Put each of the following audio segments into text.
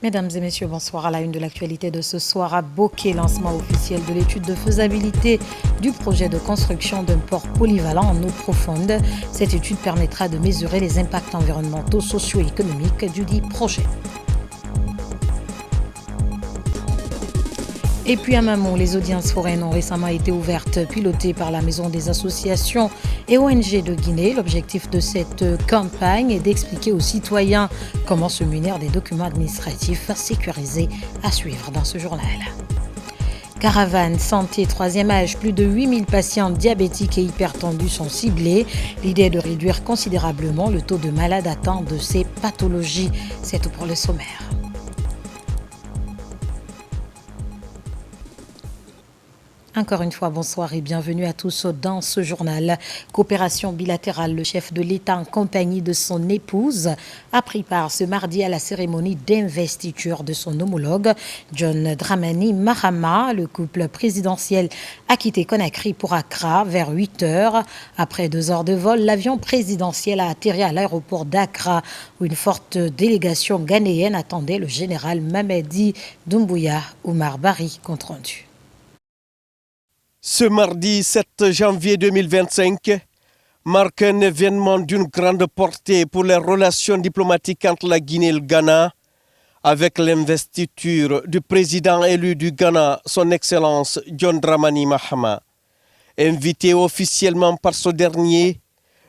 Mesdames et messieurs, bonsoir. À la une de l'actualité de ce soir à Bokeh, lancement officiel de l'étude de faisabilité du projet de construction d'un port polyvalent en eau profonde. Cette étude permettra de mesurer les impacts environnementaux, socio-économiques du dit projet. Et puis à Mamou, les audiences foraines ont récemment été ouvertes, pilotées par la Maison des associations et ONG de Guinée. L'objectif de cette campagne est d'expliquer aux citoyens comment se munir des documents administratifs sécurisés à suivre dans ce journal. Caravane, santé, troisième âge, plus de 8000 patients diabétiques et hypertendus sont ciblés. L'idée est de réduire considérablement le taux de malades atteints de ces pathologies. C'est tout pour le sommaire. Encore une fois, bonsoir et bienvenue à tous dans ce journal. Coopération bilatérale, le chef de l'État en compagnie de son épouse a pris part ce mardi à la cérémonie d'investiture de son homologue, John Dramani Mahama. Le couple présidentiel a quitté Conakry pour Accra vers 8 heures. Après 2 heures de vol, l'avion présidentiel a atterri à l'aéroport d'Accra où une forte délégation ghanéenne attendait le général Mamadi Doumbouya. Oumar Bari, compte rendu. Ce mardi 7 janvier 2025 marque un événement d'une grande portée pour les relations diplomatiques entre la Guinée et le Ghana, avec l'investiture du président élu du Ghana, son Excellence John Dramani Mahama. Invité officiellement par ce dernier,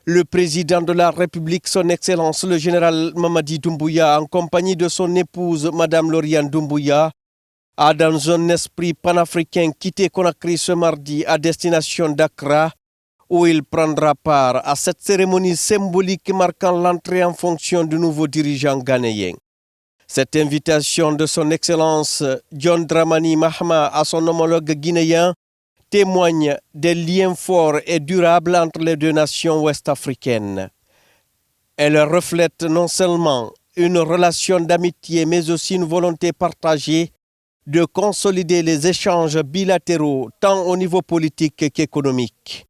le président de la République, son Excellence le général Mamadi Doumbouya, en compagnie de son épouse, Madame Lauriane Doumbouya, a dans un esprit panafricain quitté Conakry ce mardi à destination d'Accra, où il prendra part à cette cérémonie symbolique marquant l'entrée en fonction du nouveau dirigeant ghanéen. Cette invitation de son Excellence John Dramani Mahama à son homologue guinéen témoigne des liens forts et durables entre les deux nations ouest-africaines. Elle reflète non seulement une relation d'amitié, mais aussi une volonté partagée de consolider les échanges bilatéraux tant au niveau politique qu'économique.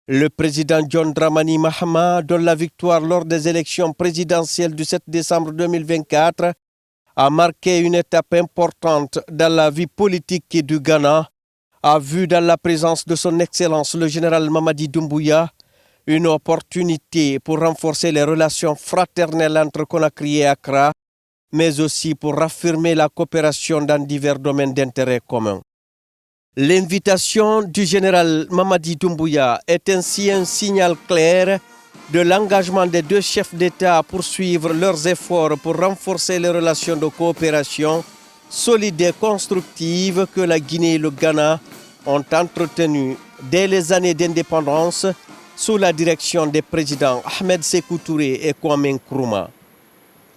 Le président John Dramani Mahama, dont la victoire lors des élections présidentielles du 7 décembre 2024 a marqué une étape importante dans la vie politique du Ghana, a vu dans la présence de son Excellence le général Mamadi Doumbouya une opportunité pour renforcer les relations fraternelles entre Conakry et Accra, mais aussi pour affirmer la coopération dans divers domaines d'intérêt commun. L'invitation du général Mamadi Doumbouya est ainsi un signal clair de l'engagement des deux chefs d'État à poursuivre leurs efforts pour renforcer les relations de coopération solides et constructives que la Guinée et le Ghana ont entretenues dès les années d'indépendance sous la direction des présidents Ahmed Sékou Touré et Kwame Nkrumah.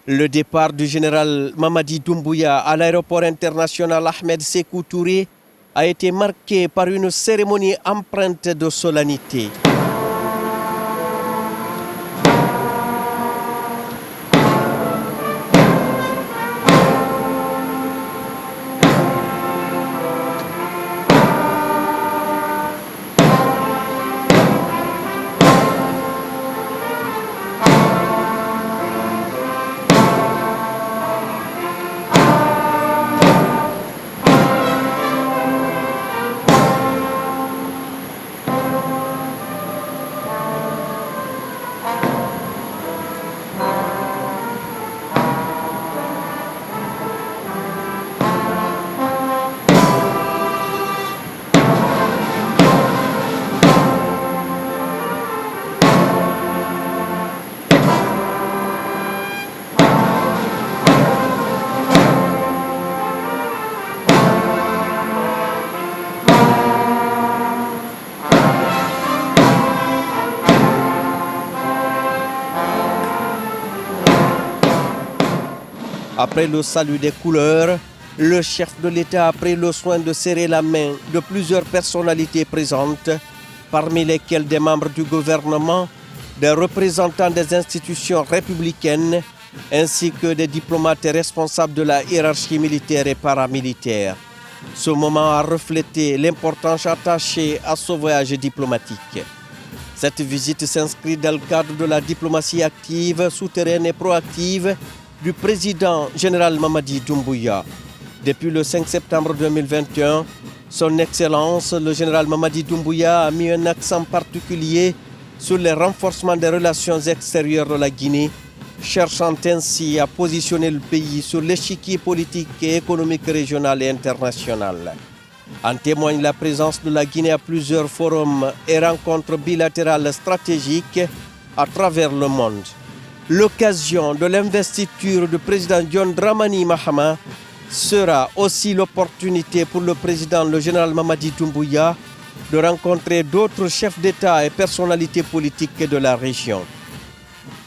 Le départ du général Mamadi Doumbouya à l'aéroport international Ahmed Sékou Touré a été marqué par une cérémonie empreinte de solennité. Après le salut des couleurs, le chef de l'État a pris le soin de serrer la main de plusieurs personnalités présentes, parmi lesquelles des membres du gouvernement, des représentants des institutions républicaines, ainsi que des diplomates et responsables de la hiérarchie militaire et paramilitaire. Ce moment a reflété l'importance attachée à ce voyage diplomatique. Cette visite s'inscrit dans le cadre de la diplomatie active, souterraine et proactive du président général Mamadi Doumbouya. Depuis le 5 septembre 2021, son Excellence, le général Mamadi Doumbouya, a mis un accent particulier sur le renforcement des relations extérieures de la Guinée, cherchant ainsi à positionner le pays sur l'échiquier politique et économique régional et international. En témoigne la présence de la Guinée à plusieurs forums et rencontres bilatérales stratégiques à travers le monde. L'occasion de l'investiture du président John Dramani Mahama sera aussi l'opportunité pour le président, le général Mamadi Doumbouya, de rencontrer d'autres chefs d'État et personnalités politiques de la région.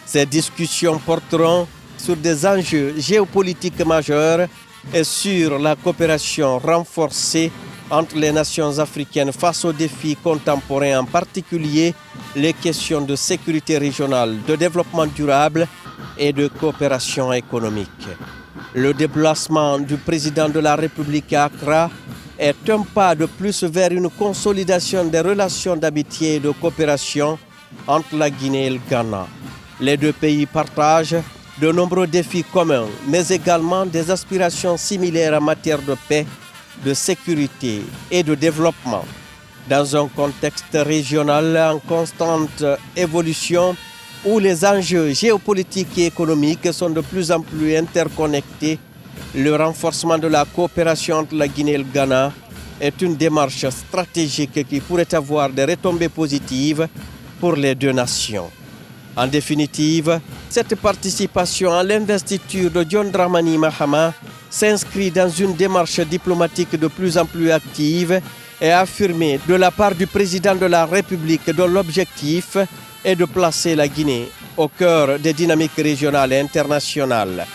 Ces discussions porteront sur des enjeux géopolitiques majeurs et sur la coopération renforcée entre les nations africaines face aux défis contemporains, en particulier les questions de sécurité régionale, de développement durable et de coopération économique. Le déplacement du président de la République à Accra est un pas de plus vers une consolidation des relations d'amitié et de coopération entre la Guinée et le Ghana. Les deux pays partagent de nombreux défis communs, mais également des aspirations similaires en matière de paix, de sécurité et de développement. Dans un contexte régional en constante évolution, où les enjeux géopolitiques et économiques sont de plus en plus interconnectés, le renforcement de la coopération entre la Guinée et le Ghana est une démarche stratégique qui pourrait avoir des retombées positives pour les deux nations. En définitive, cette participation à l'investiture de John Dramani Mahama s'inscrit dans une démarche diplomatique de plus en plus active et affirmée de la part du président de la République, dont l'objectif est de placer la Guinée au cœur des dynamiques régionales et internationales.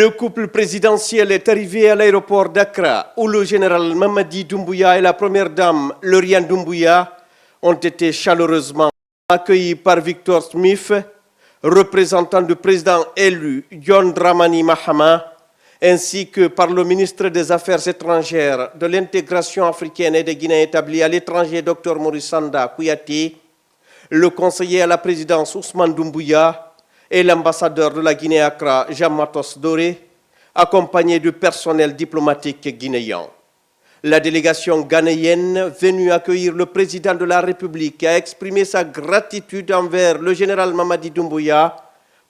Le couple présidentiel est arrivé à l'aéroport d'Accra, où le général Mamadi Doumbouya et la première dame, Lauriane Doumbouya, ont été chaleureusement accueillis par Victor Smith, représentant du président élu John Dramani Mahama, ainsi que par le ministre des Affaires étrangères, de l'intégration africaine et des Guinéens établis à l'étranger, Dr Maurice Sanda Kouyaté, le conseiller à la présidence Ousmane Doumbouya, et l'ambassadeur de la Guinée à Accra, Jean Matos Doré, accompagné du personnel diplomatique guinéen. La délégation ghanéenne venue accueillir le président de la République a exprimé sa gratitude envers le général Mamadi Doumbouya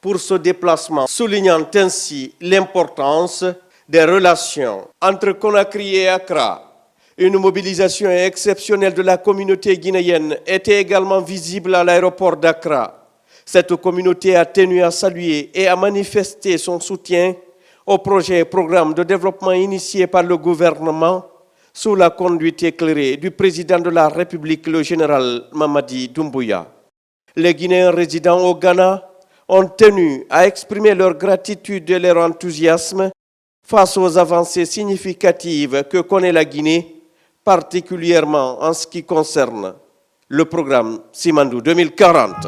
pour ce déplacement, soulignant ainsi l'importance des relations entre Conakry et Accra. Une mobilisation exceptionnelle de la communauté guinéenne était également visible à l'aéroport d'Accra. Cette communauté a tenu à saluer et à manifester son soutien au projet et programme de développement initié par le gouvernement sous la conduite éclairée du président de la République, le général Mamadi Doumbouya. Les Guinéens résidant au Ghana ont tenu à exprimer leur gratitude et leur enthousiasme face aux avancées significatives que connaît la Guinée, particulièrement en ce qui concerne le programme Simandou 2040.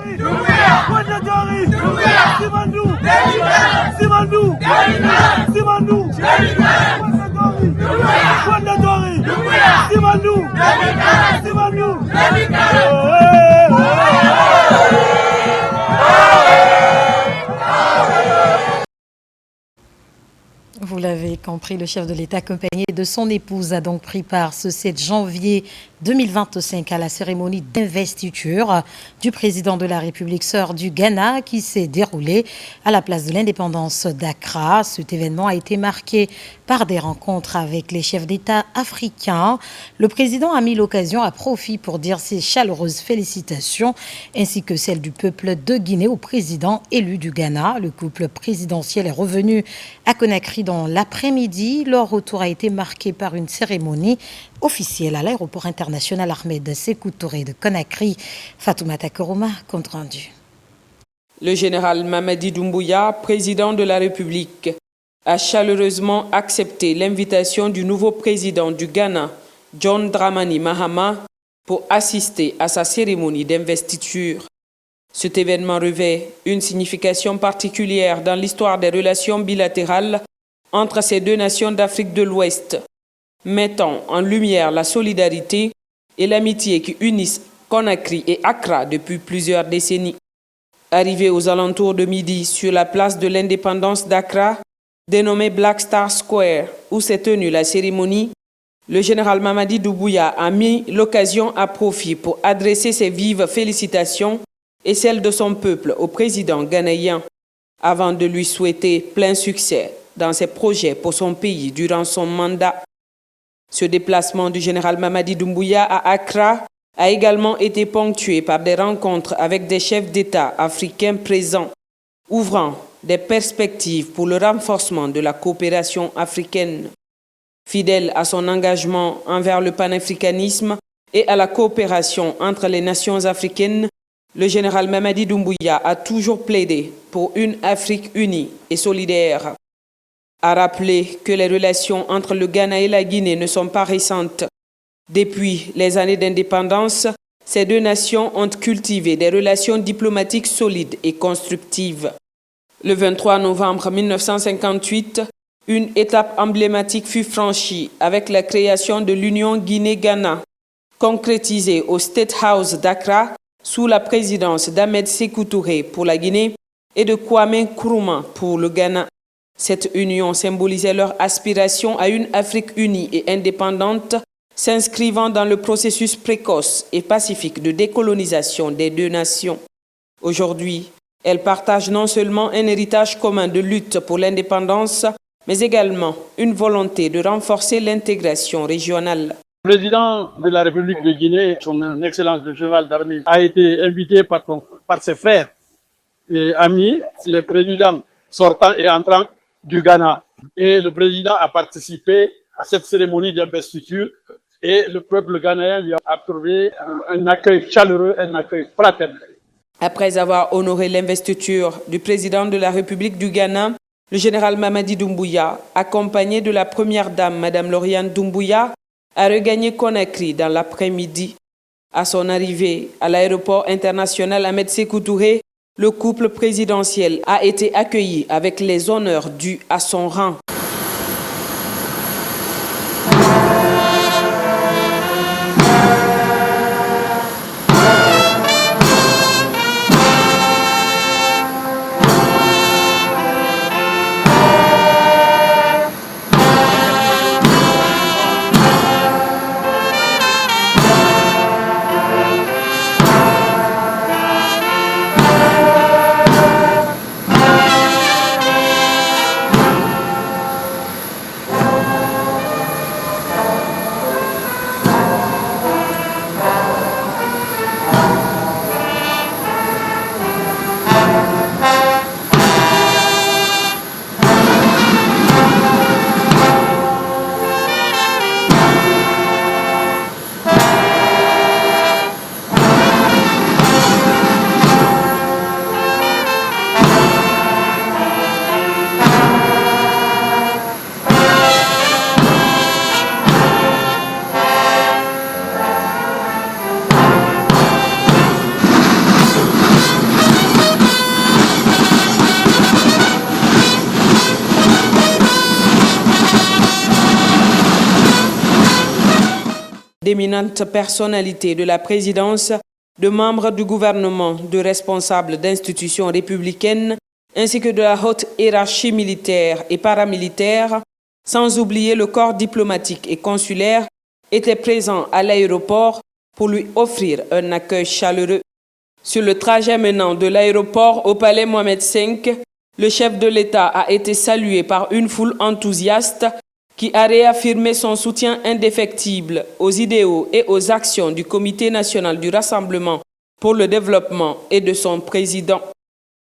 Vous l'avez compris. compris, le chef de l'État accompagné de son épouse a donc pris part ce 7 janvier 2025 à la cérémonie d'investiture du président de la République sœur du Ghana qui s'est déroulée à la place de l'indépendance d'Accra. Cet événement a été marqué par des rencontres avec les chefs d'État africains. Le président a mis l'occasion à profit pour dire ses chaleureuses félicitations ainsi que celles du peuple de Guinée au président élu du Ghana. Le couple présidentiel est revenu à Conakry dans l'après-midi. Leur retour a été marqué par une cérémonie officielle à l'aéroport international Ahmed Sékou Touré de Conakry. Fatoumata Koroma, compte rendu. Le général Mamadi Doumbouya, président de la République, a chaleureusement accepté l'invitation du nouveau président du Ghana, John Dramani Mahama, pour assister à sa cérémonie d'investiture. Cet événement revêt une signification particulière dans l'histoire des relations bilatérales entre ces deux nations d'Afrique de l'Ouest, mettant en lumière la solidarité et l'amitié qui unissent Conakry et Accra depuis plusieurs décennies. Arrivé aux alentours de midi sur la place de l'indépendance d'Accra, dénommée Black Star Square, où s'est tenue la cérémonie, le général Mamadi Doumbouya a mis l'occasion à profit pour adresser ses vives félicitations et celles de son peuple au président ghanéen, avant de lui souhaiter plein succès dans ses projets pour son pays durant son mandat. Ce déplacement du général Mamadi Doumbouya à Accra a également été ponctué par des rencontres avec des chefs d'État africains présents, ouvrant des perspectives pour le renforcement de la coopération africaine. Fidèle à son engagement envers le panafricanisme et à la coopération entre les nations africaines, le général Mamadi Doumbouya a toujours plaidé pour une Afrique unie et solidaire. A rappelé que les relations entre le Ghana et la Guinée ne sont pas récentes. Depuis les années d'indépendance, ces deux nations ont cultivé des relations diplomatiques solides et constructives. Le 23 novembre 1958, une étape emblématique fut franchie avec la création de l'Union Guinée-Ghana, concrétisée au State House d'Accra sous la présidence d'Ahmed Sékou Touré pour la Guinée et de Kwame Nkrumah pour le Ghana. Cette union symbolisait leur aspiration à une Afrique unie et indépendante, s'inscrivant dans le processus précoce et pacifique de décolonisation des deux nations. Aujourd'hui, elles partagent non seulement un héritage commun de lutte pour l'indépendance, mais également une volonté de renforcer l'intégration régionale. Le président de la République de Guinée, son Excellence le général d'armée, a été invité par ses frères et amis, le président sortant et entrant du Ghana. Et le président a participé à cette cérémonie d'investiture et le peuple ghanéen lui a accordé un accueil chaleureux, un accueil fraternel. Après avoir honoré l'investiture du président de la République du Ghana, le général Mamadi Doumbouya, accompagné de la première dame, Madame Lauriane Doumbouya, a regagné Conakry dans l'après-midi. À son arrivée à l'aéroport international Ahmed Sékou Touré, le couple présidentiel a été accueilli avec les honneurs dus à son rang. D'éminentes personnalités de la présidence, de membres du gouvernement, de responsables d'institutions républicaines, ainsi que de la haute hiérarchie militaire et paramilitaire, sans oublier le corps diplomatique et consulaire, étaient présents à l'aéroport pour lui offrir un accueil chaleureux. Sur le trajet menant de l'aéroport au palais Mohamed V, le chef de l'État a été salué par une foule enthousiaste qui a réaffirmé son soutien indéfectible aux idéaux et aux actions du Comité national du Rassemblement pour le développement et de son président.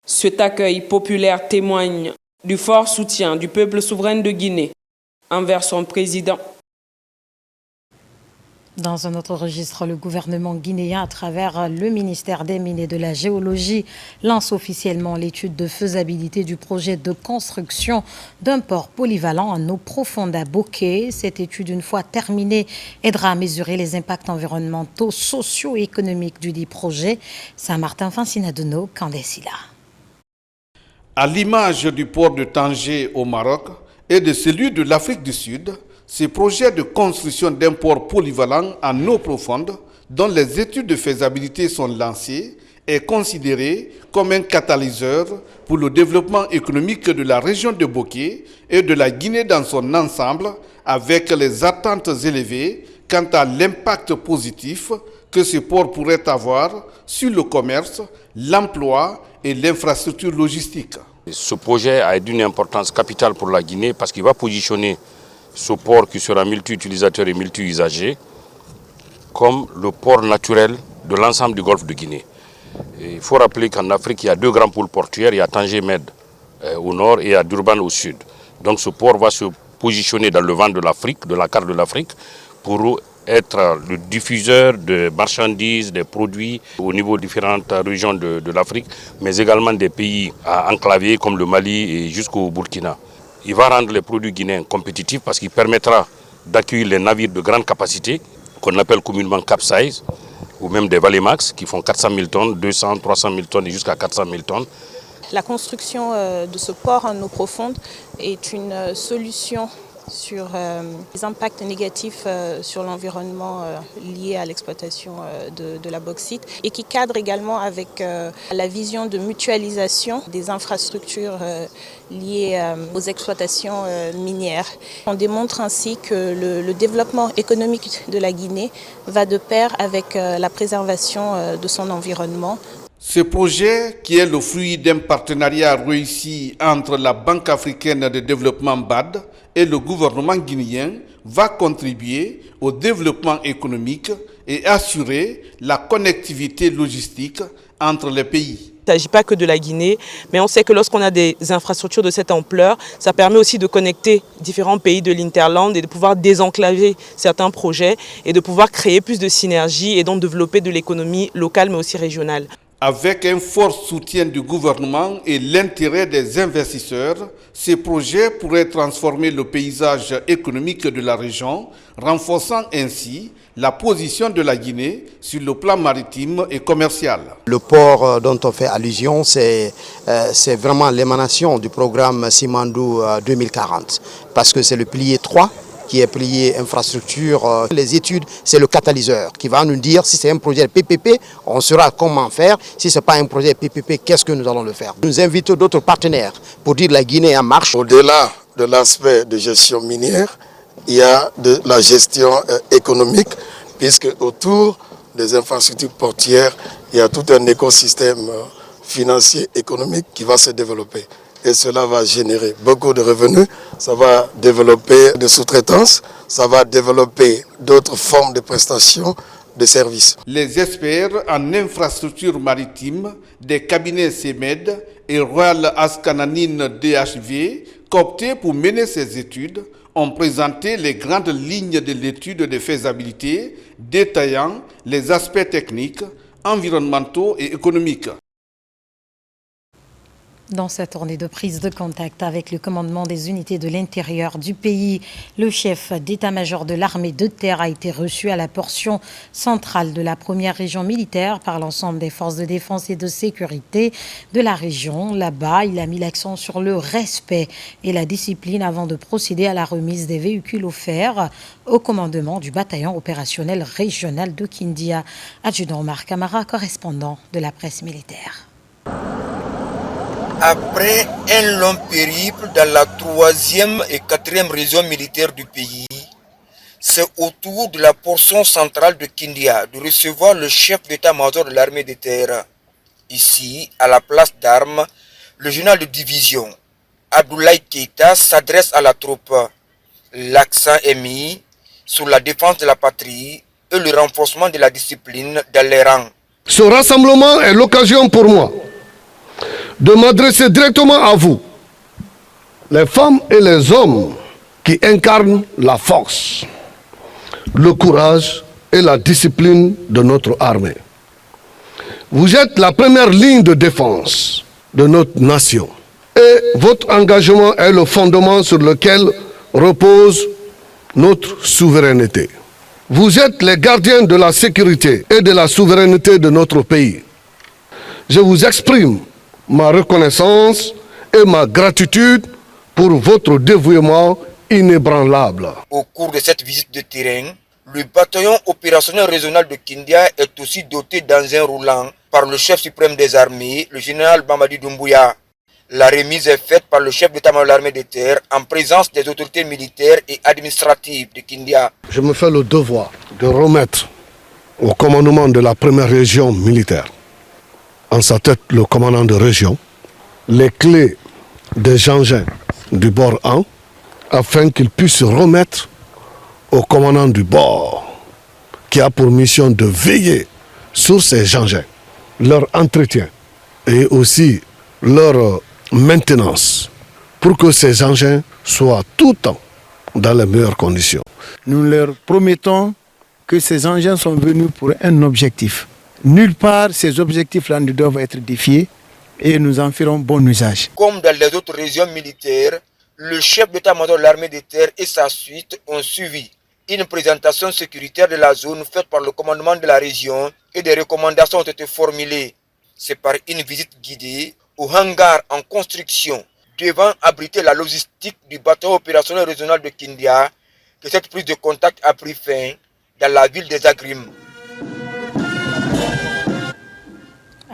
Cet accueil populaire témoigne du fort soutien du peuple souverain de Guinée envers son président. Dans un autre registre, le gouvernement guinéen, à travers le ministère des Mines et de la Géologie, lance officiellement l'étude de faisabilité du projet de construction d'un port polyvalent en eau profonde à Boké. Cette étude, une fois terminée, aidera à mesurer les impacts environnementaux, sociaux et économiques du dit projet. Saint-Martin-Fansinadono, Kandesila. À l'image du port de Tanger au Maroc et de celui de l'Afrique du Sud, ce projet de construction d'un port polyvalent en eau profonde, dont les études de faisabilité sont lancées, est considéré comme un catalyseur pour le développement économique de la région de Boké et de la Guinée dans son ensemble, avec les attentes élevées quant à l'impact positif que ce port pourrait avoir sur le commerce, l'emploi et l'infrastructure logistique. Ce projet a d'une importance capitale pour la Guinée parce qu'il va positionner ce port qui sera multi-utilisateur et multi-usager comme le port naturel de l'ensemble du golfe de Guinée. Et il faut rappeler qu'en Afrique, il y a deux grands pôles portuaires, il y a Tanger-Med au nord et il y a Durban au sud. Donc ce port va se positionner dans le vent de l'Afrique, de la carte de l'Afrique, pour être le diffuseur de marchandises, des produits au niveau de différentes régions de l'Afrique, mais également des pays enclavés comme le Mali et jusqu'au Burkina. Il va rendre les produits guinéens compétitifs parce qu'il permettra d'accueillir les navires de grande capacité, qu'on appelle communément capsize, ou même des Valemax, qui font 400 000 tonnes, 200, 300 000 tonnes et jusqu'à 400 000 tonnes. La construction de ce port en eau profonde est une solution sur les impacts négatifs sur l'environnement liés à l'exploitation de la bauxite et qui cadre également avec la vision de mutualisation des infrastructures liées aux exploitations minières. On démontre ainsi que le développement économique de la Guinée va de pair avec la préservation de son environnement. Ce projet, qui est le fruit d'un partenariat réussi entre la Banque africaine de développement BAD et le gouvernement guinéen, va contribuer au développement économique et assurer la connectivité logistique entre les pays. Il ne s'agit pas que de la Guinée, mais on sait que lorsqu'on a des infrastructures de cette ampleur, ça permet aussi de connecter différents pays de l'Interland et de pouvoir désenclaver certains projets et de pouvoir créer plus de synergies et donc développer de l'économie locale mais aussi régionale. Avec un fort soutien du gouvernement et l'intérêt des investisseurs, ces projets pourraient transformer le paysage économique de la région, renforçant ainsi la position de la Guinée sur le plan maritime et commercial. Le port dont on fait allusion, c'est vraiment l'émanation du programme Simandou 2040, parce que c'est le pilier 3 qui est plié infrastructure. Les études, c'est le catalyseur qui va nous dire si c'est un projet PPP, on saura comment faire. Si ce n'est pas un projet PPP, qu'est-ce que nous allons le faire? Nous invitons d'autres partenaires pour dire la Guinée en marche. Au-delà de l'aspect de gestion minière, il y a de la gestion économique, puisque autour des infrastructures portières, il y a tout un écosystème financier, économique qui va se développer. Et cela va générer beaucoup de revenus, ça va développer des sous-traitances, ça va développer d'autres formes de prestations de services. Les experts en infrastructures maritimes des cabinets CEMED et Royal Ascananine DHV, cooptés pour mener ces études, ont présenté les grandes lignes de l'étude de faisabilité, détaillant les aspects techniques, environnementaux et économiques. Dans cette tournée de prise de contact avec le commandement des unités de l'intérieur du pays, le chef d'état-major de l'armée de terre a été reçu à la portion centrale de la première région militaire par l'ensemble des forces de défense et de sécurité de la région. Là-bas, il a mis l'accent sur le respect et la discipline avant de procéder à la remise des véhicules offerts au commandement du bataillon opérationnel régional de Kindia. Adjudant Omar Camara, correspondant de la presse militaire. Après un long périple dans la 3e et 4e région militaire du pays, c'est au tour de la portion centrale de Kindia de recevoir le chef d'état-major de l'armée de terre. Ici, à la place d'armes, le général de division, Abdoulaye Keïta, s'adresse à la troupe. L'accent est mis sur la défense de la patrie et le renforcement de la discipline dans les rangs. Ce rassemblement est l'occasion pour moi de m'adresser directement à vous, les femmes et les hommes qui incarnent la force, le courage et la discipline de notre armée. Vous êtes la première ligne de défense de notre nation et votre engagement est le fondement sur lequel repose notre souveraineté. Vous êtes les gardiens de la sécurité et de la souveraineté de notre pays. Je vous exprime ma reconnaissance et ma gratitude pour votre dévouement inébranlable. Au cours de cette visite de terrain, le bataillon opérationnel régional de Kindia est aussi doté d'engins roulants par le chef suprême des armées, le général Mamadi Doumbouya. La remise est faite par le chef d'état-major de l'armée de terre en présence des autorités militaires et administratives de Kindia. Je me fais le devoir de remettre au commandement de la première région militaire, en sa tête le commandant de région, les clés des engins du bord 1 afin qu'il puisse remettre au commandant du bord qui a pour mission de veiller sur ces engins, leur entretien et aussi leur maintenance pour que ces engins soient tout le temps dans les meilleures conditions. Nous leur promettons que ces engins sont venus pour un objectif. Nulle part ces objectifs-là ne doivent être défiés et nous en ferons bon usage. Comme dans les autres régions militaires, le chef d'état-major de l'armée de terre et sa suite ont suivi une présentation sécuritaire de la zone faite par le commandement de la région et des recommandations ont été formulées. C'est par une visite guidée au hangar en construction devant abriter la logistique du bataillon opérationnel régional de Kindia que cette prise de contact a pris fin dans la ville des Agrimes.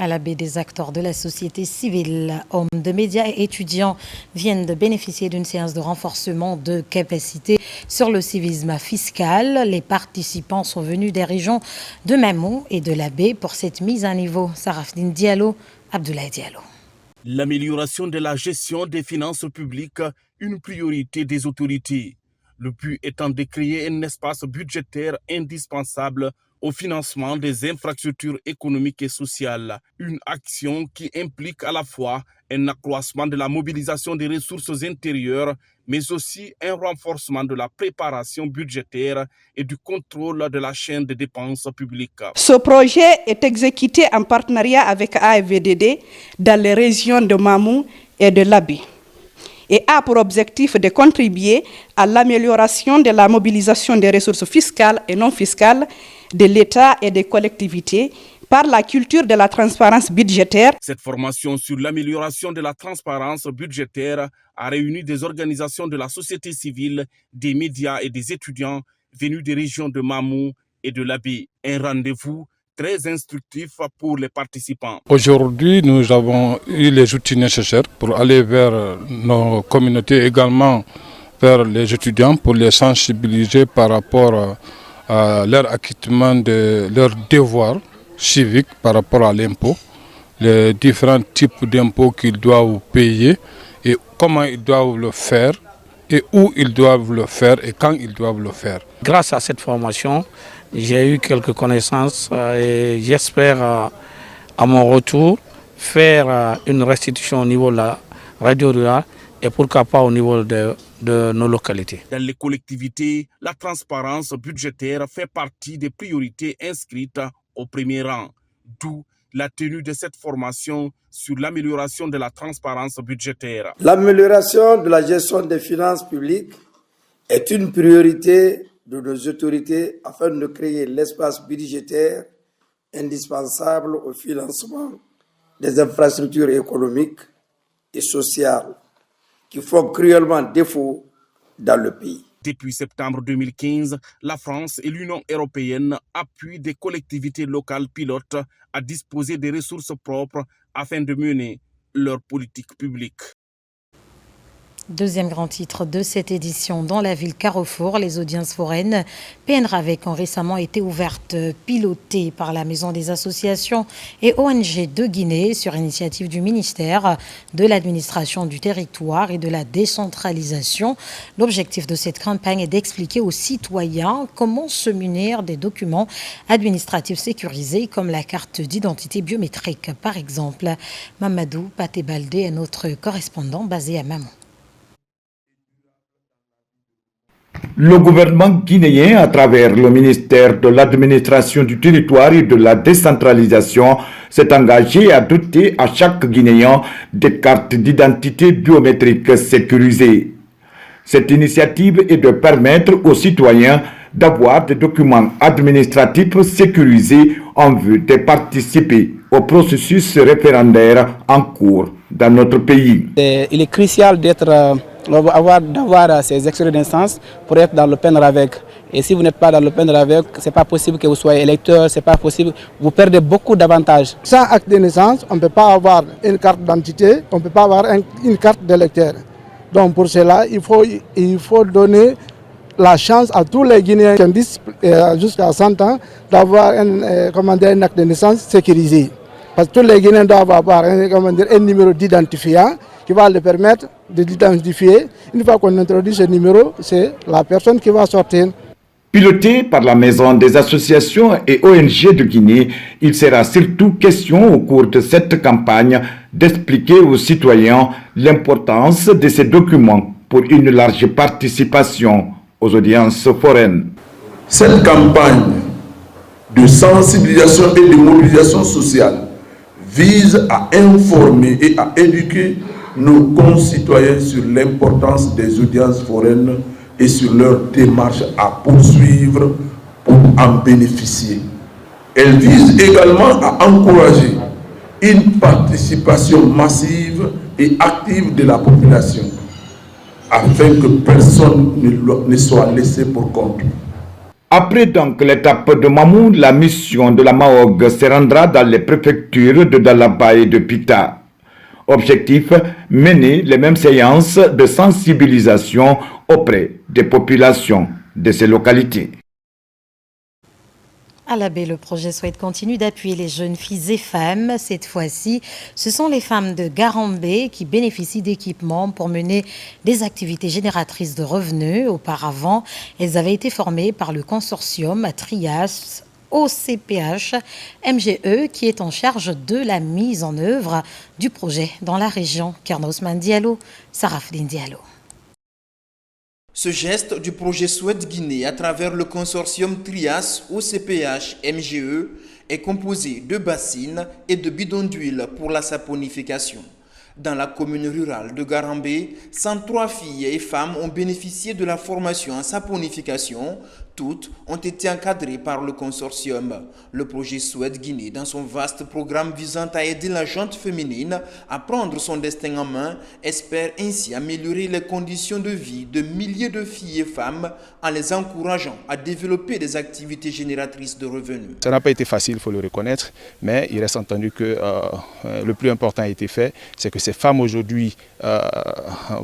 À la baie, des acteurs de la société civile, hommes de médias et étudiants viennent de bénéficier d'une séance de renforcement de capacité sur le civisme fiscal. Les participants sont venus des régions de Mamou et de la baie pour cette mise à niveau. Sarafdine Diallo, Abdoulaye Diallo. L'amélioration de la gestion des finances publiques, une priorité des autorités. Le but étant de créer un espace budgétaire indispensable au financement des infrastructures économiques et sociales. Une action qui implique à la fois un accroissement de la mobilisation des ressources intérieures, mais aussi un renforcement de la préparation budgétaire et du contrôle de la chaîne de dépenses publiques. Ce projet est exécuté en partenariat avec AFVDD dans les régions de Mamou et de Labi et a pour objectif de contribuer à l'amélioration de la mobilisation des ressources fiscales et non fiscales de l'État et des collectivités par la culture de la transparence budgétaire. Cette formation sur l'amélioration de la transparence budgétaire a réuni des organisations de la société civile, des médias et des étudiants venus des régions de Mamou et de Labi. Un rendez-vous très instructif pour les participants. Aujourd'hui, nous avons eu les outils nécessaires pour aller vers nos communautés, également vers les étudiants, pour les sensibiliser par rapport à leur acquittement de leurs devoirs civiques par rapport à l'impôt, les différents types d'impôts qu'ils doivent payer et comment ils doivent le faire et où ils doivent le faire et quand ils doivent le faire. Grâce à cette formation, j'ai eu quelques connaissances et j'espère à mon retour faire une restitution au niveau de la radio rurale et pourquoi pas au niveau de nos localités. Dans les collectivités, la transparence budgétaire fait partie des priorités inscrites au premier rang, d'où la tenue de cette formation sur l'amélioration de la transparence budgétaire. L'amélioration de la gestion des finances publiques est une priorité de nos autorités afin de créer l'espace budgétaire indispensable au financement des infrastructures économiques et sociales qui font cruellement défaut dans le pays. Depuis septembre 2015, la France et l'Union européenne appuient des collectivités locales pilotes à disposer des ressources propres afin de mener leur politique publique. Deuxième grand titre de cette édition, dans la ville Carrefour, les audiences foraines PNRAVEC ont récemment été ouvertes, pilotées par la Maison des associations et ONG de Guinée sur initiative du ministère de l'administration du territoire et de la décentralisation. L'objectif de cette campagne est d'expliquer aux citoyens comment se munir des documents administratifs sécurisés comme la carte d'identité biométrique par exemple. Mamadou Paté-Baldé est notre correspondant basé à Mamou. Le gouvernement guinéen, à travers le ministère de l'administration du territoire et de la décentralisation, s'est engagé à doter à chaque Guinéen des cartes d'identité biométriques sécurisées. Cette initiative est de permettre aux citoyens d'avoir des documents administratifs sécurisés en vue de participer au processus référendaire en cours dans notre pays. Il est crucial d'avoir ces extraits de naissance pour être dans le PNRAVEC. Et si vous n'êtes pas dans le PNRAVEC, ce n'est pas possible que vous soyez électeur, c'est pas possible, vous perdez beaucoup d'avantages. Sans acte de naissance, on ne peut pas avoir une carte d'identité, on ne peut pas avoir une carte d'électeur. Donc pour cela, il faut donner la chance à tous les Guinéens qui ont jusqu'à 100 ans d'avoir un acte de naissance sécurisé. Parce que tous les Guinéens doivent avoir un numéro d'identifiant qui va leur permettre de l'identifier. Une fois qu'on introduit ce numéro, c'est la personne qui va sortir. Piloté par la Maison des associations et ONG de Guinée, il sera surtout question au cours de cette campagne d'expliquer aux citoyens l'importance de ces documents pour une large participation aux audiences foraines. Cette campagne de sensibilisation et de mobilisation sociale vise à informer et à éduquer nos concitoyens sur l'importance des audiences foraines et sur leur démarche à poursuivre pour en bénéficier. Elle vise également à encourager une participation massive et active de la population afin que personne ne soit laissé pour compte. Après donc l'étape de Mamou, la mission de la MAOG se rendra dans les préfectures de Dalaba et de Pita. Objectif, mener les mêmes séances de sensibilisation auprès des populations de ces localités. À la baie, le projet souhaite continuer d'appuyer les jeunes filles et femmes. Cette fois-ci, ce sont les femmes de Garambé qui bénéficient d'équipements pour mener des activités génératrices de revenus. Auparavant, elles avaient été formées par le consortium Trias OCPH MGE qui est en charge de la mise en œuvre du projet dans la région. Kernosman Diallo, Sarafdine Diallo. Ce geste du projet Souhaite Guinée à travers le consortium Trias OCPH MGE est composé de bassines et de bidons d'huile pour la saponification. Dans la commune rurale de Garambé, 103 filles et femmes ont bénéficié de la formation en saponification. Toutes ont été encadrées par le consortium. Le projet Souhaite Guinée, dans son vaste programme visant à aider la gente féminine à prendre son destin en main, espère ainsi améliorer les conditions de vie de milliers de filles et femmes en les encourageant à développer des activités génératrices de revenus. Ça n'a pas été facile, il faut le reconnaître, mais il reste entendu que le plus important a été fait, c'est que ces femmes aujourd'hui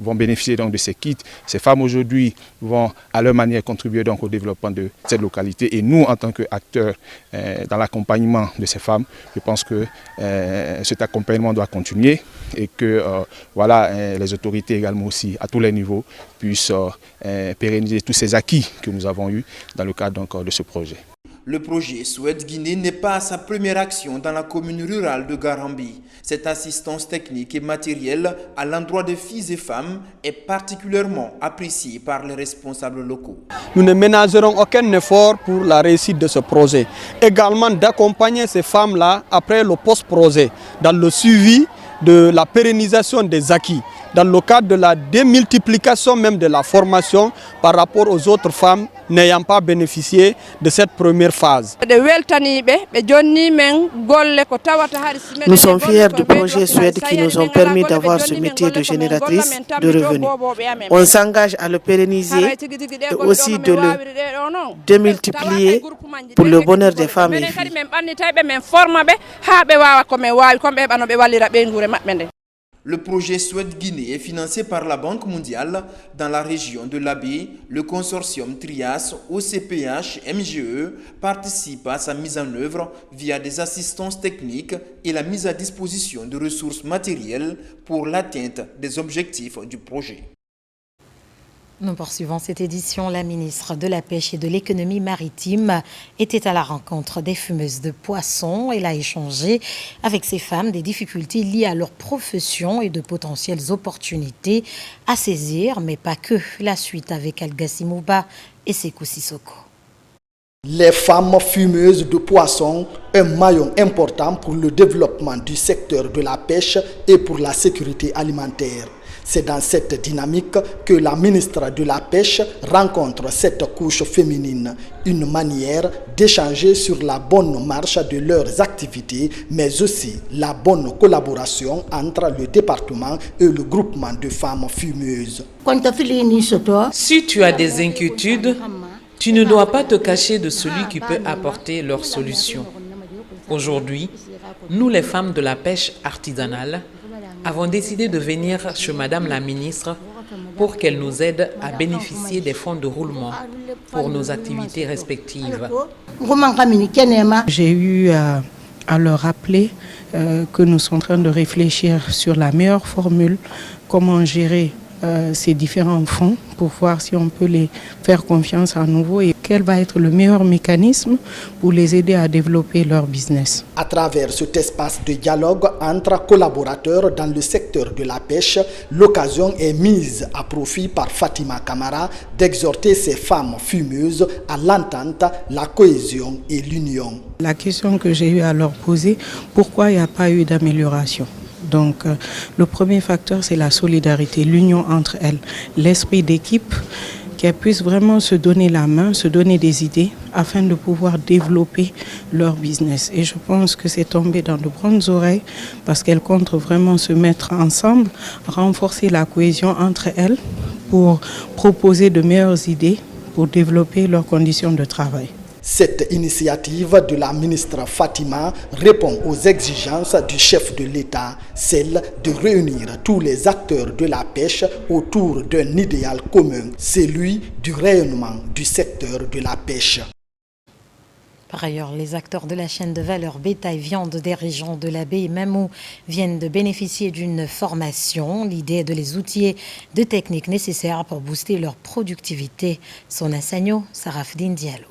vont bénéficier donc de ces kits. Ces femmes aujourd'hui vont à leur manière contribuer donc au développement de cette localité. Et nous, en tant qu'acteurs dans l'accompagnement de ces femmes, je pense que cet accompagnement doit continuer et que les autorités également aussi à tous les niveaux puissent pérenniser tous ces acquis que nous avons eus dans le cadre donc, de ce projet. Le projet Souhaite Guinée n'est pas sa première action dans la commune rurale de Garambi. Cette assistance technique et matérielle à l'endroit des filles et femmes est particulièrement appréciée par les responsables locaux. Nous ne ménagerons aucun effort pour la réussite de ce projet. Également d'accompagner ces femmes-là après le post-projet dans le suivi de la pérennisation des acquis, dans le cadre de la démultiplication même de la formation par rapport aux autres femmes n'ayant pas bénéficié de cette première phase. Nous sommes fiers du projet Suède qui nous ont permis d'avoir ce métier de génératrice de revenus. On s'engage à le pérenniser et aussi de le démultiplier pour le bonheur des femmes et filles. Le projet Souhaite Guinée est financé par la Banque mondiale dans la région de l'Abbé. Le consortium Trias, OCPH, MGE participe à sa mise en œuvre via des assistances techniques et la mise à disposition de ressources matérielles pour l'atteinte des objectifs du projet. Nous poursuivons cette édition. La ministre de la Pêche et de l'Économie maritime était à la rencontre des fumeuses de poissons. Elle a échangé avec ces femmes des difficultés liées à leur profession et de potentielles opportunités à saisir, mais pas que. La suite avec Algassi Mouba et Sekou Sissoko. Les femmes fumeuses de poissons, un maillon important pour le développement du secteur de la pêche et pour la sécurité alimentaire. C'est dans cette dynamique que la ministre de la Pêche rencontre cette couche féminine, une manière d'échanger sur la bonne marche de leurs activités, mais aussi la bonne collaboration entre le département et le groupement de femmes fumeuses. Si tu as des inquiétudes, tu ne dois pas te cacher de celui qui peut apporter leur solution. Aujourd'hui, nous les femmes de la pêche artisanale, avons décidé de venir chez Madame la ministre pour qu'elle nous aide à bénéficier des fonds de roulement pour nos activités respectives. J'ai eu à leur rappeler que nous sommes en train de réfléchir sur la meilleure formule, comment gérer ces différents fonds pour voir si on peut les faire confiance à nouveau et quel va être le meilleur mécanisme pour les aider à développer leur business. À travers cet espace de dialogue entre collaborateurs dans le secteur de la pêche, l'occasion est mise à profit par Fatima Camara d'exhorter ces femmes fumeuses à l'entente, la cohésion et l'union. La question que j'ai eu à leur poser, pourquoi il n'y a pas eu d'amélioration ? Donc, le premier facteur, c'est la solidarité, l'union entre elles, l'esprit d'équipe, qu'elles puissent vraiment se donner la main, se donner des idées afin de pouvoir développer leur business. Et je pense que c'est tombé dans de bonnes oreilles parce qu'elles comptent vraiment se mettre ensemble, renforcer la cohésion entre elles pour proposer de meilleures idées pour développer leurs conditions de travail. Cette initiative de la ministre Fatima répond aux exigences du chef de l'État, celle de réunir tous les acteurs de la pêche autour d'un idéal commun, celui du rayonnement du secteur de la pêche. Par ailleurs, les acteurs de la chaîne de valeur bétail-viande des régions de l'Abbé et Mamou viennent de bénéficier d'une formation. L'idée est de les outiller de techniques nécessaires pour booster leur productivité. Sona Sagno, Sarafdine Diallo.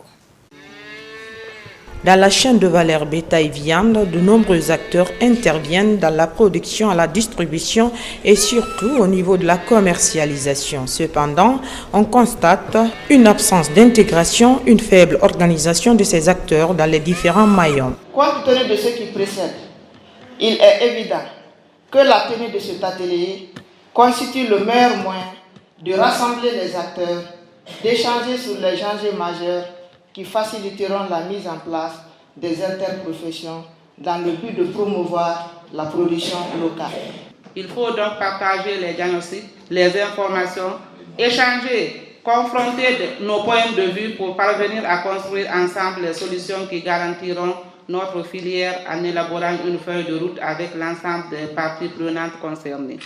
Dans la chaîne de valeur bétail-viande, de nombreux acteurs interviennent dans la production, à la distribution et surtout au niveau de la commercialisation. Cependant, on constate une absence d'intégration, une faible organisation de ces acteurs dans les différents maillons. Compte tenu de ce qui précède, il est évident que la tenue de cet atelier constitue le meilleur moyen de rassembler les acteurs, d'échanger sur les enjeux majeurs qui faciliteront la mise en place des interprofessions dans le but de promouvoir la production locale. Il faut donc partager les diagnostics, les informations, échanger, confronter nos points de vue pour parvenir à construire ensemble les solutions qui garantiront notre filière en élaborant une feuille de route avec l'ensemble des parties prenantes concernées.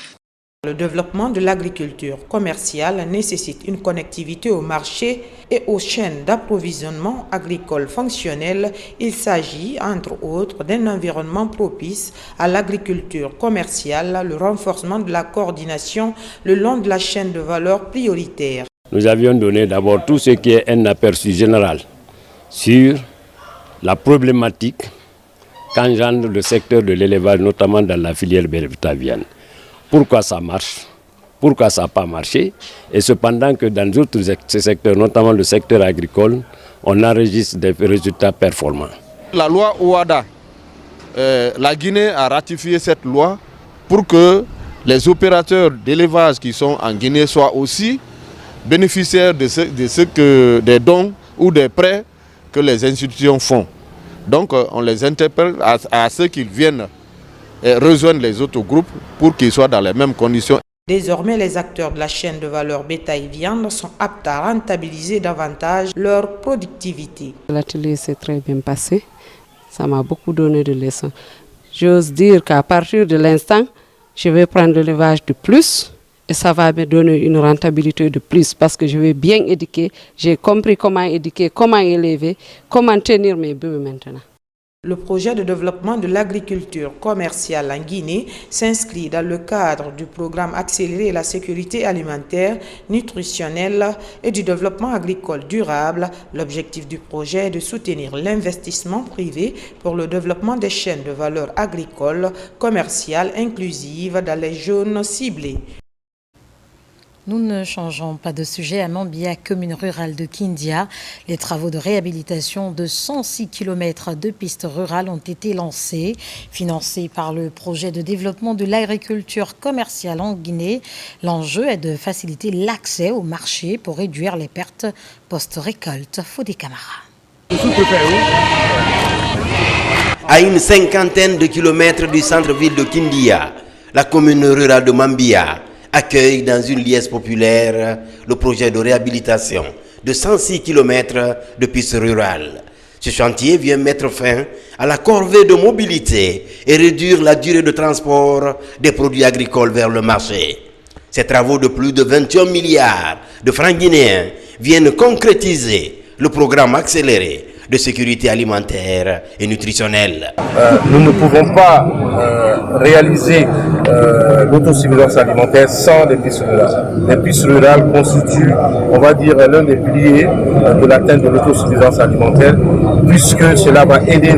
Le développement de l'agriculture commerciale nécessite une connectivité au marché et aux chaînes d'approvisionnement agricole fonctionnelles. Il s'agit, entre autres, d'un environnement propice à l'agriculture commerciale, le renforcement de la coordination le long de la chaîne de valeur prioritaire. Nous avions donné d'abord tout ce qui est un aperçu général sur la problématique qu'engendre le secteur de l'élevage, notamment dans la filière bétavienne. Pourquoi ça marche, pourquoi ça n'a pas marché, et cependant que dans d'autres secteurs, notamment le secteur agricole, on enregistre des résultats performants. La loi OADA, la Guinée a ratifié cette loi pour que les opérateurs d'élevage qui sont en Guinée soient aussi bénéficiaires des dons ou des prêts que les institutions font. Donc on les interpelle à ce qu'ils viennent et rejoindre les autres groupes pour qu'ils soient dans les mêmes conditions. Désormais, les acteurs de la chaîne de valeur bétail-viande sont aptes à rentabiliser davantage leur productivité. L'atelier s'est très bien passé, ça m'a beaucoup donné de leçons. J'ose dire qu'à partir de l'instant, je vais prendre l'élevage de plus et ça va me donner une rentabilité de plus parce que je vais bien éduquer. J'ai compris comment éduquer, comment élever, comment tenir mes bébés maintenant. Le projet de développement de l'agriculture commerciale en Guinée s'inscrit dans le cadre du programme Accélérer la sécurité alimentaire, nutritionnelle et du développement agricole durable. L'objectif du projet est de soutenir l'investissement privé pour le développement des chaînes de valeur agricole, commerciale, inclusive dans les zones ciblées. Nous ne changeons pas de sujet. À Mambia, commune rurale de Kindia, les travaux de réhabilitation de 106 km de pistes rurales ont été lancés, financés par le projet de développement de l'agriculture commerciale en Guinée. L'enjeu est de faciliter l'accès au marché pour réduire les pertes post-récolte. Fodé Camara. À une cinquantaine de kilomètres du centre-ville de Kindia, la commune rurale de Mambia accueille dans une liesse populaire le projet de réhabilitation de 106 km de pistes rurales. Ce chantier vient mettre fin à la corvée de mobilité et réduire la durée de transport des produits agricoles vers le marché. Ces travaux de plus de 21 milliards de francs guinéens viennent concrétiser le programme accéléré de sécurité alimentaire et nutritionnelle. Nous ne pouvons pas réaliser l'autosuffisance alimentaire sans les pistes rurales. Les pistes rurales constituent, on va dire, l'un des piliers de l'atteinte de l'autosuffisance alimentaire, puisque cela va aider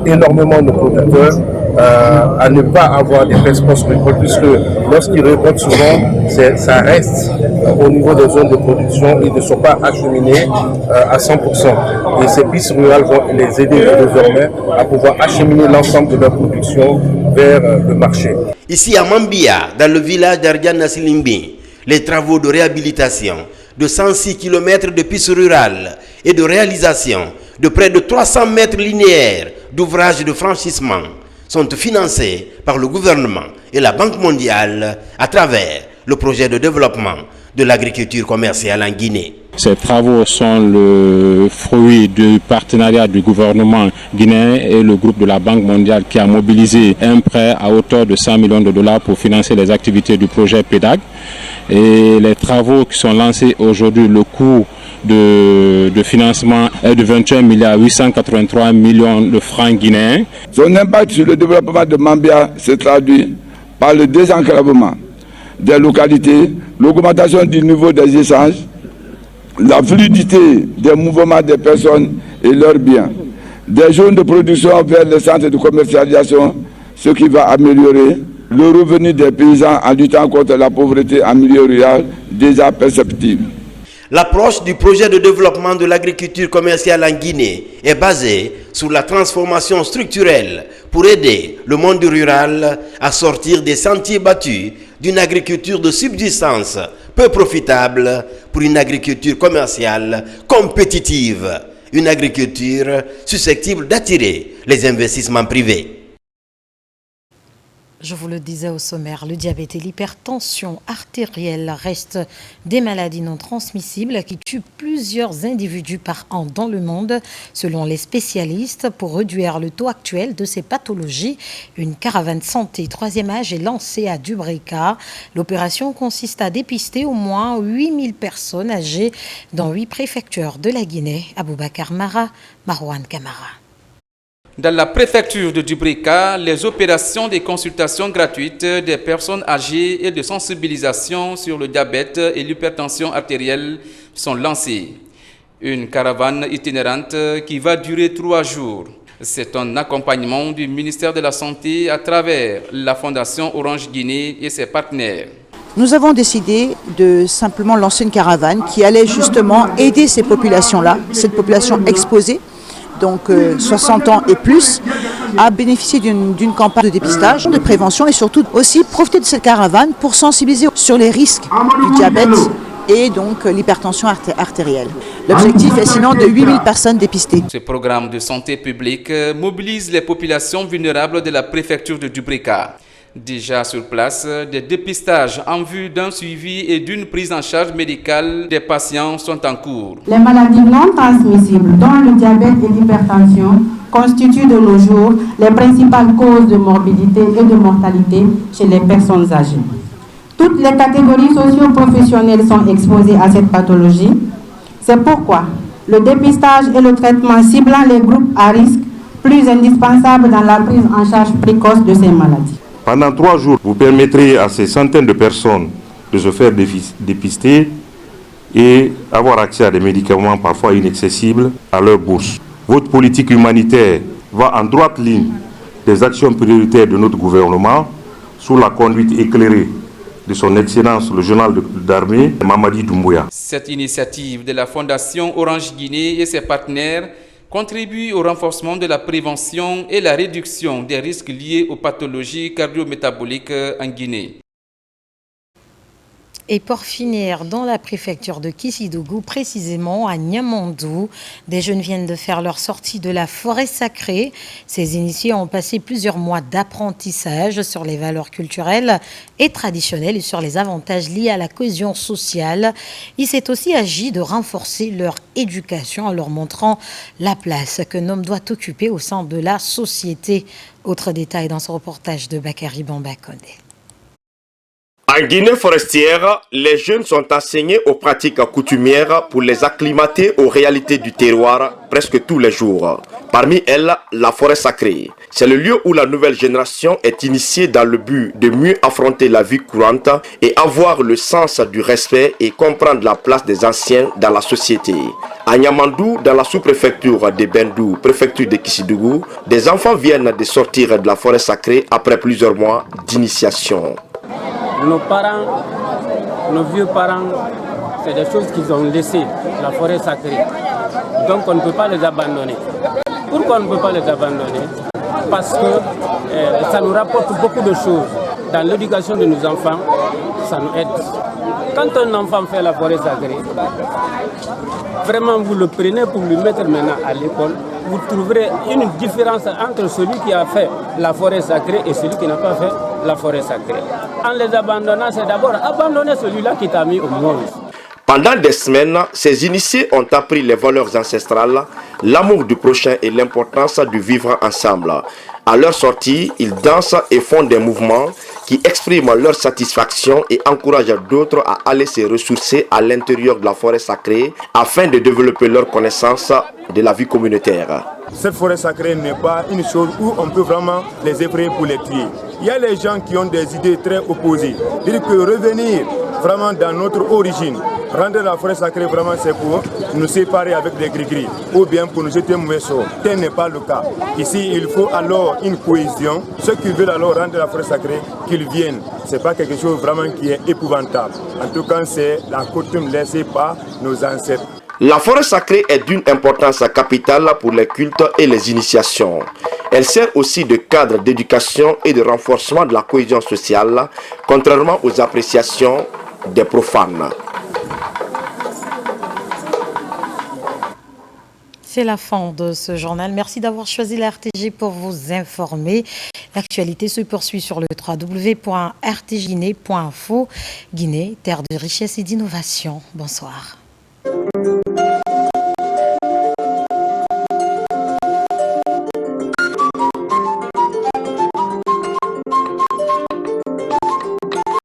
énormément nos producteurs à ne pas avoir des pertes post-récolte, puisque lorsqu'ils récoltent souvent, ça reste au niveau des zones de production, ils ne sont pas acheminés à 100%. Et ces pistes rurales vont les aider désormais à pouvoir acheminer l'ensemble de leur production vers le marché. Ici à Mambia, dans le village d'Ardian Silimbi, les travaux de réhabilitation de 106 km de pistes rurales et de réalisation de près de 300 mètres linéaires d'ouvrages de franchissement sont financés par le gouvernement et la Banque mondiale à travers le projet de développement de l'agriculture commerciale en Guinée. Ces travaux sont le fruit du partenariat du gouvernement guinéen et le groupe de la Banque mondiale qui a mobilisé un prêt à hauteur de 100 millions de dollars pour financer les activités du projet PEDAG. Et les travaux qui sont lancés aujourd'hui, le coût de financement est de 21 883 millions de francs guinéens. Son impact sur le développement de Mambia se traduit par le désenclavement des localités, l'augmentation du niveau des échanges, la fluidité des mouvements des personnes et leurs biens, des zones de production vers les centres de commercialisation, ce qui va améliorer le revenu des paysans en luttant contre la pauvreté en milieu rural déjà perceptible. L'approche du projet de développement de l'agriculture commerciale en Guinée est basée sur la transformation structurelle pour aider le monde rural à sortir des sentiers battus d'une agriculture de subsistance peu profitable pour une agriculture commerciale compétitive, une agriculture susceptible d'attirer les investissements privés. Je vous le disais au sommaire, le diabète et l'hypertension artérielle restent des maladies non transmissibles qui tuent plusieurs individus par an dans le monde. Selon les spécialistes, pour réduire le taux actuel de ces pathologies, une caravane santé 3e âge est lancée à Dubrika. L'opération consiste à dépister au moins 8000 personnes âgées dans 8 préfectures de la Guinée. Aboubakar Mara, Marwan Kamara. Dans la préfecture de Dubrika, les opérations de consultation gratuites des personnes âgées et de sensibilisation sur le diabète et l'hypertension artérielle sont lancées. Une caravane itinérante qui va durer 3 jours. C'est un accompagnement du ministère de la Santé à travers la Fondation Orange Guinée et ses partenaires. Nous avons décidé de simplement lancer une caravane qui allait justement aider ces populations-là, cette population exposée, donc 60 ans et plus, à bénéficier d'une campagne de dépistage, de prévention et surtout aussi profiter de cette caravane pour sensibiliser sur les risques du diabète et donc l'hypertension artérielle. L'objectif est sinon de 8000 personnes dépistées. Ce programme de santé publique mobilise les populations vulnérables de la préfecture de Dubrika. Déjà sur place, des dépistages en vue d'un suivi et d'une prise en charge médicale des patients sont en cours. Les maladies non transmissibles, dont le diabète et l'hypertension, constituent de nos jours les principales causes de morbidité et de mortalité chez les personnes âgées. Toutes les catégories socio-professionnelles sont exposées à cette pathologie. C'est pourquoi le dépistage et le traitement ciblant les groupes à risque, plus indispensables dans la prise en charge précoce de ces maladies. Pendant 3 jours, vous permettrez à ces centaines de personnes de se faire dépister et avoir accès à des médicaments parfois inaccessibles à leur bourse. Votre politique humanitaire va en droite ligne des actions prioritaires de notre gouvernement sous la conduite éclairée de son Excellence le général d'armée Mamadi Doumbouya. Cette initiative de la Fondation Orange Guinée et ses partenaires contribue au renforcement de la prévention et la réduction des risques liés aux pathologies cardio-métaboliques en Guinée. Et pour finir, dans la préfecture de Kissidougou, précisément à Niamandou, des jeunes viennent de faire leur sortie de la forêt sacrée. Ces initiés ont passé plusieurs mois d'apprentissage sur les valeurs culturelles et traditionnelles et sur les avantages liés à la cohésion sociale. Il s'est aussi agi de renforcer leur éducation en leur montrant la place qu'un homme doit occuper au sein de la société. Autre détail dans ce reportage de Bakary Bambakone. En Guinée forestière, les jeunes sont enseignés aux pratiques coutumières pour les acclimater aux réalités du terroir presque tous les jours. Parmi elles, la forêt sacrée. C'est le lieu où la nouvelle génération est initiée dans le but de mieux affronter la vie courante et avoir le sens du respect et comprendre la place des anciens dans la société. À Niamandou, dans la sous-préfecture de Bendou, préfecture de Kissidougou, des enfants viennent de sortir de la forêt sacrée après plusieurs mois d'initiation. Nos parents, nos vieux parents, c'est des choses qu'ils ont laissées, la forêt sacrée. Donc on ne peut pas les abandonner. Pourquoi on ne peut pas les abandonner? Parce que ça nous rapporte beaucoup de choses. Dans l'éducation de nos enfants, ça nous aide. Quand un enfant fait la forêt sacrée, vraiment vous le prenez pour lui mettre maintenant à l'école, vous trouverez une différence entre celui qui a fait la forêt sacrée et celui qui n'a pas fait la forêt sacrée. En les abandonnant, c'est d'abord abandonner celui-là qui t'a mis au monde. Pendant des semaines, ces initiés ont appris les valeurs ancestrales, l'amour du prochain et l'importance du vivre ensemble. À leur sortie, ils dansent et font des mouvements qui expriment leur satisfaction et encouragent d'autres à aller se ressourcer à l'intérieur de la forêt sacrée afin de développer leur connaissance de la vie communautaire. Cette forêt sacrée n'est pas une chose où on peut vraiment les effrayer pour les tuer. Il y a les gens qui ont des idées très opposées. Dire que revenir vraiment dans notre origine, rendre la forêt sacrée vraiment c'est pour nous séparer avec des gris-gris ou bien pour nous jeter un mauvais sort. Tel n'est pas le cas. Ici, il faut alors une cohésion. Ceux qui veulent alors rendre la forêt sacrée, qu'ils viennent. Ce n'est pas quelque chose vraiment qui est épouvantable. En tout cas, c'est la coutume laissée par nos ancêtres. La forêt sacrée est d'une importance capitale pour les cultes et les initiations. Elle sert aussi de cadre d'éducation et de renforcement de la cohésion sociale, contrairement aux appréciations des profanes. C'est la fin de ce journal. Merci d'avoir choisi la RTG pour vous informer. L'actualité se poursuit sur le www.rtguinée.info. Guinée, terre de richesse et d'innovation. Bonsoir.